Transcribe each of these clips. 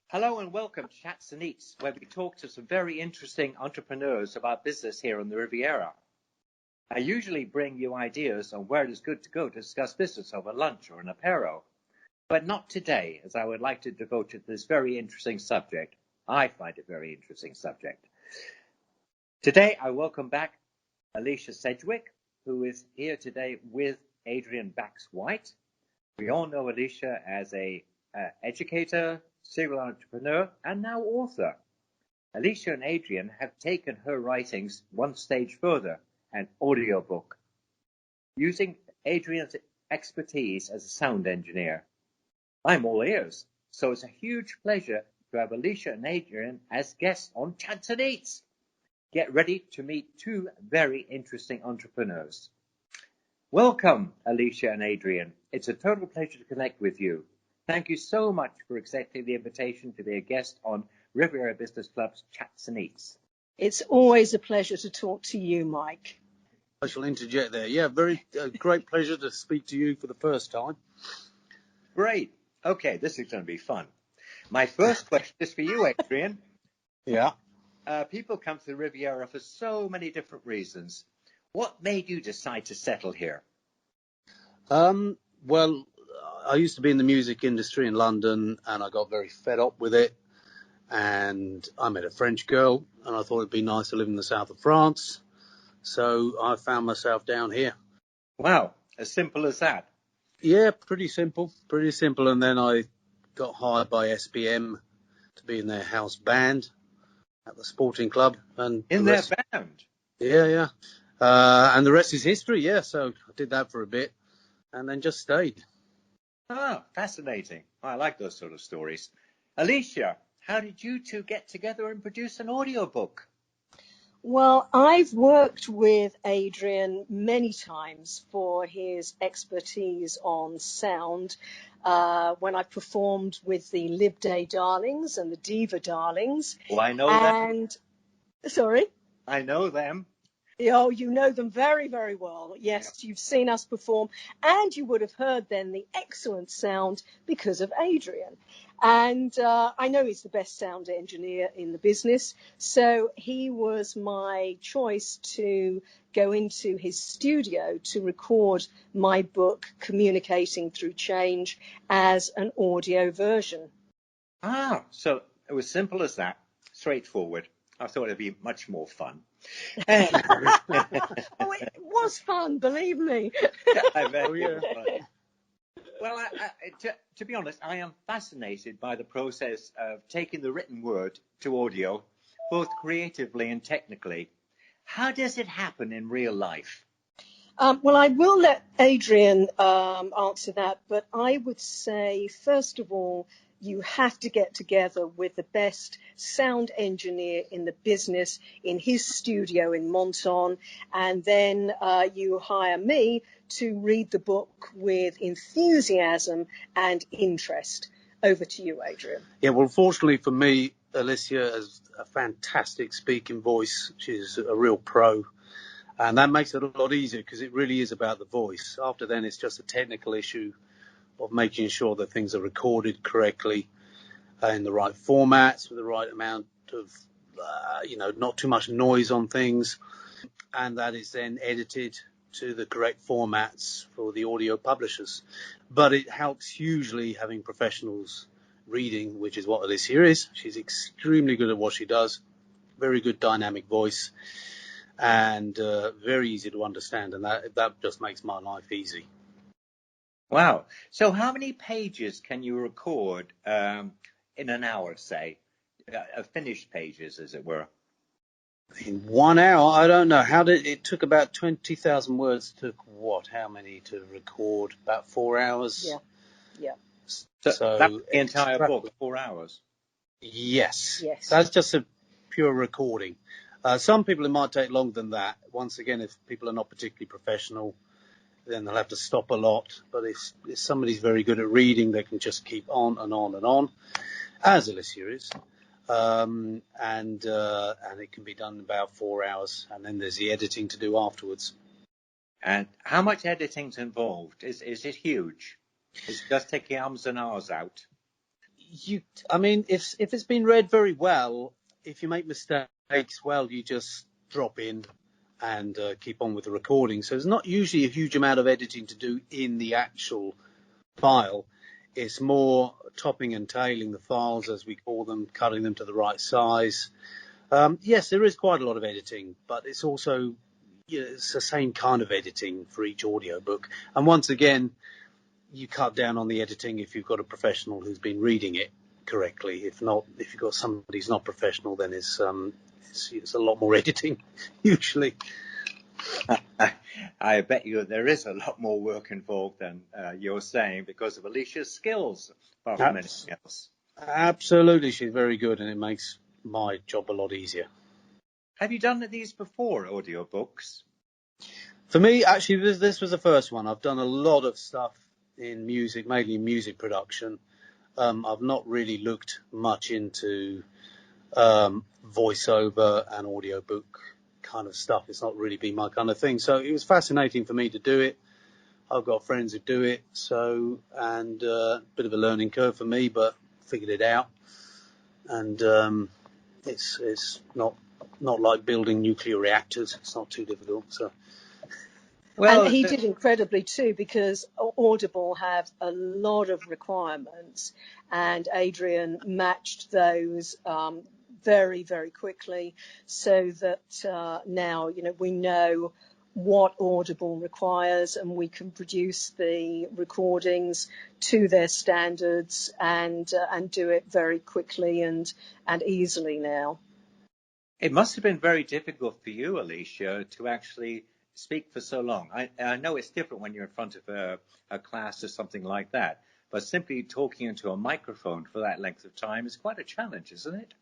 Hello and welcome to Chats and Eats, where we talk to some very interesting entrepreneurs about business here on the Riviera. I usually bring you ideas on where it is good to go to discuss business over lunch or an apéro, but not today, as I would like to devote to this very interesting subject. I find it a very interesting subject. Today, I welcome back Alicia Sedgwick, who is here today with Adrian Bax White. We all know Alicia as an educator, serial entrepreneur, and now author. Alicia and Adrian have taken her writings one stage further, an audiobook, using Adrian's expertise as a sound engineer. I'm all ears, so it's a huge pleasure to have Alicia and Adrian as guests on Chats and Eats. Get ready to meet two very interesting entrepreneurs. Welcome, Alicia and Adrian. It's a total pleasure to connect with you. Thank you so much for accepting the invitation to be a guest on Riviera Business Club's Chats and Eats. It's always a pleasure to talk to you, Mike. I shall interject there. Yeah, great pleasure to speak to you for the first time. Great. Okay, this is going to be fun. My first question is for you, Adrian. Yeah. People come to the Riviera for so many different reasons. What made you decide to settle here? Well, I used to be in the music industry in London, and I got very fed up with it. And I met a French girl, and I thought it'd be nice to live in the south of France. So I found myself down here. Wow, as simple as that. Yeah, pretty simple. And then I got hired by SBM to be in their house band at the sporting club. And in their band? Yeah. And the rest is history, yeah. So I did that for a bit and then just stayed. Ah, fascinating. I like those sort of stories. Alicia, how did you two get together and produce an audiobook? Well, I've worked with Adrian many times for his expertise on sound. When I performed with the Lib Day Darlings and the Diva Darlings. Well, I know them. Sorry? I know them. Oh, you know them very, very well. Yes, You've seen us perform, and you would have heard then the excellent sound because of Adrian. And I know he's the best sound engineer in the business, so he was my choice to go into his studio to record my book, Communicating Through Change, as an audio version. Ah, so it was simple as that, straightforward. I thought it'd be much more fun. Oh, it was fun, believe me. I bet it was fun. Well, to be honest, I am fascinated by the process of taking the written word to audio, both creatively and technically. How does it happen in real life? Well, I will let Adrian answer that, but I would say, first of all, you have to get together with the best sound engineer in the business in his studio in Monton, and then you hire me to read the book with enthusiasm and interest. Over to you, Adrian. Yeah, well, fortunately for me, Alicia has a fantastic speaking voice. She's a real pro. And that makes it a lot easier because it really is about the voice. After then, it's just a technical issue of making sure that things are recorded correctly in the right formats with the right amount of, not too much noise on things. And that is then edited to the correct formats for the audio publishers. But it helps hugely having professionals reading, which is what Alicia is. She's extremely good at what she does. Very good dynamic voice. And very easy to understand, and that just makes my life easy. Wow. So how many pages can you record in an hour, say? Finished pages, as it were? In 1 hour? I don't know. It took about 20,000 words. Took what? How many to record? About 4 hours? Yeah. So that's the entire book, 4 hours? Yes. That's just a pure recording. Some people, it might take longer than that. Once again, if people are not particularly professional, then they'll have to stop a lot. But if somebody's very good at reading, they can just keep on and on and on, as Alicia is. And it can be done in about 4 hours. And then there's the editing to do afterwards. And how much editing's involved? Is it huge? Is it just taking arms and hours out? I mean, if it's been read very well, if you make mistakes, well, you just drop in and keep on with the recording. So there's not usually a huge amount of editing to do in the actual file. It's more topping and tailing the files, as we call them, cutting them to the right size. Yes, there is quite a lot of editing, but it's also, it's the same kind of editing for each audiobook. And once again, you cut down on the editing if you've got a professional who's been reading it correctly. If not, if you've got somebody who's not professional, then it's a lot more editing usually. I bet you there is a lot more work involved than you're saying because of Alicia's skills, apart from anything else. Absolutely, she's very good, and it makes my job a lot easier. Have you done these before, audiobooks? For me, actually, this was the first one. I've done a lot of stuff in music, mainly music production. I've not really looked much into voiceover and audiobook kind of stuff. It's not really been my kind of thing. So it was fascinating for me to do it. I've got friends who do it, and a bit of a learning curve for me, but figured it out. And it's not like building nuclear reactors. It's not too difficult. So. Well, and he did incredibly too, because Audible have a lot of requirements, and Adrian matched those very, very quickly, so that now we know what Audible requires, and we can produce the recordings to their standards and do it very quickly and easily now. It must have been very difficult for you, Alicia, to actually speak for so long. I know it's different when you're in front of a class or something like that, but simply talking into a microphone for that length of time is quite a challenge, isn't it?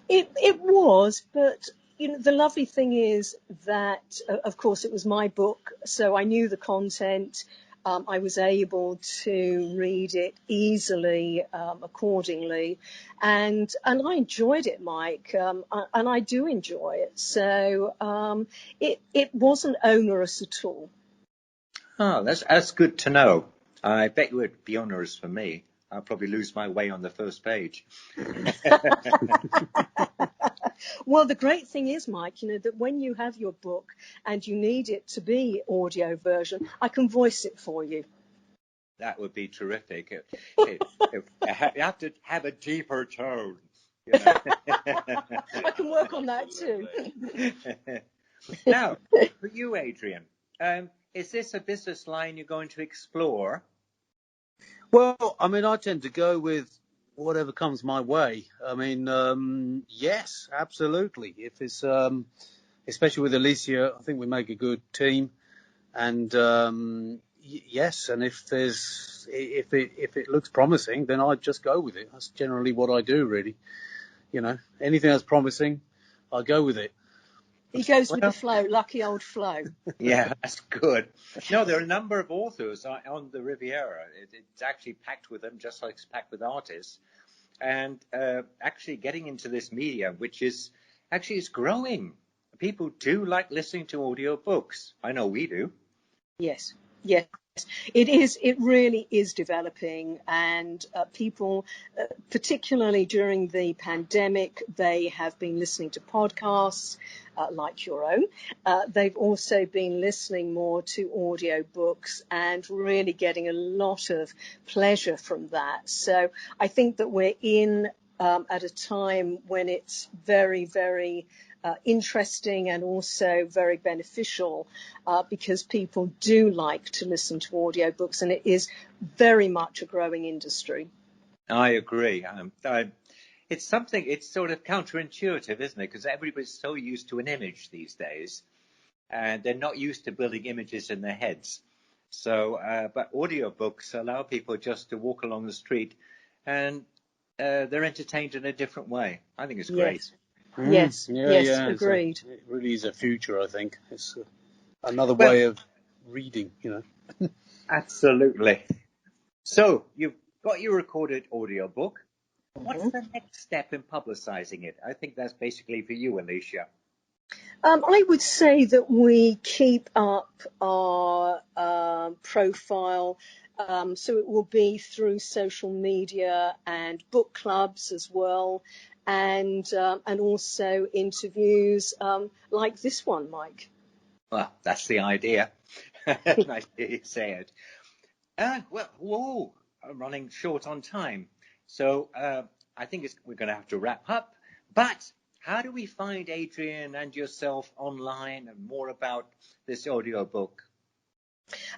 It was, but the lovely thing is that, of course, it was my book, so I knew the content. I was able to read it easily, accordingly, and I enjoyed it, Mike, and I do enjoy it. So it wasn't onerous at all. Oh, that's good to know. I bet it would be onerous for me. I'll probably lose my way on the first page. Well, the great thing is, Mike, that when you have your book and you need it to be audio version, I can voice it for you. That would be terrific. You have to have a deeper tone. I can work on that too. Now, for you, Adrian, is this a business line you're going to explore? Well, I mean, I tend to go with whatever comes my way. I mean, yes, absolutely. If it's, especially with Alicia, I think we make a good team. And yes, and if it looks promising, then I'd just go with it. That's generally what I do, really. Anything that's promising, I go with it. He goes with the flow, lucky old flow. Yeah, that's good. No, there are a number of authors on the Riviera. It's actually packed with them, just like it's packed with artists. And actually getting into this media, which is growing. People do like listening to audio books. I know we do. Yes. It really is developing, and people, particularly during the pandemic, they have been listening to podcasts like your own. They've also been listening more to audio books and really getting a lot of pleasure from that. So I think that we're in at a time when it's very, very interesting and also very beneficial because people do like to listen to audiobooks, and it is very much a growing industry. I agree. It's sort of counterintuitive, isn't it? Because everybody's so used to an image these days, and they're not used to building images in their heads. So, but audiobooks allow people just to walk along the street and they're entertained in a different way. I think it's great. Yes. Yes, agreed. It really is a future, I think. It's another way of reading, Absolutely. So you've got your recorded audiobook. What's the next step in publicizing it? I think that's basically for you, Alicia. I would say that we keep up our profile So it will be through social media and book clubs as well, and also interviews like this one, Mike. Well, that's the idea. Nice to hear you say it. I'm running short on time. So I think we're going to have to wrap up. But how do we find Adrian and yourself online and more about this audiobook?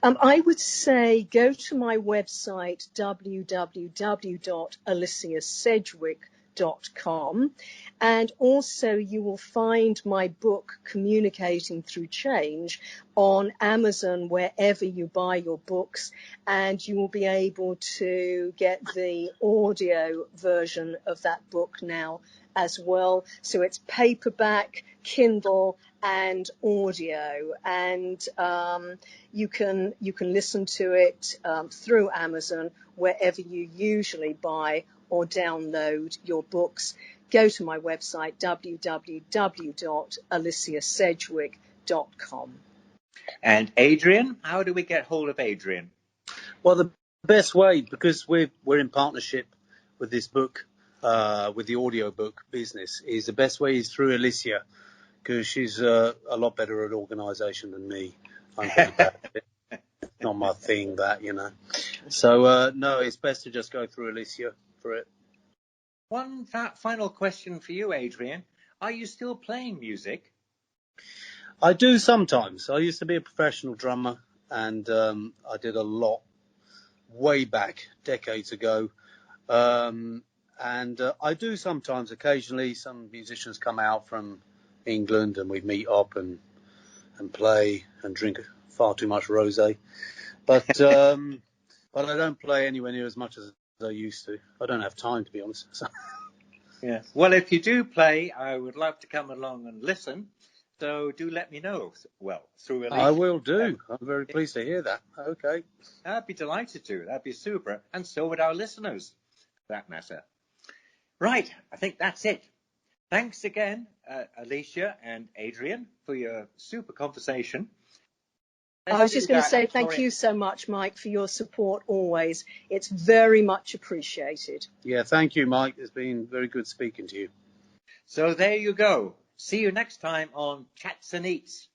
I would say go to my website, www.aliciasedgwick.com, and also you will find my book, Communicating Through Change, on Amazon, wherever you buy your books, and you will be able to get the audio version of that book now as well. So it's paperback, Kindle, and audio, and you can listen to it through Amazon wherever you usually buy or download your books. Go to my website, www.aliciasedgwick.com. And Adrian, how do we get hold of Adrian? Well, the best way, because we're in partnership with this book, with the audiobook business, is the best way is through Alicia, because she's a lot better at organisation than me. I'm pretty bad at it. Not my thing, that, you know. So, no, it's best to just go through Alicia for it. One final question for you, Adrian. Are you still playing music? I do sometimes. I used to be a professional drummer, and I did a lot way back, decades ago. And I do sometimes, occasionally, some musicians come out from England and we meet up and play and drink far too much rosé. But I don't play anywhere near as much as I used to. I don't have time, to be honest. So. Yeah. Well, if you do play, I would love to come along and listen. So do let me know. Well, through Alicia. I will do. I'm very pleased to hear that. Okay. I'd be delighted to. That'd be super. And so would our listeners, for that matter. Right. I think that's it. Thanks again, Alicia and Adrian, for your super conversation. I was just going to say thank you so much, Mike, for your support always. It's very much appreciated. Yeah, thank you, Mike. It's been very good speaking to you. So there you go. See you next time on Chats and Eats.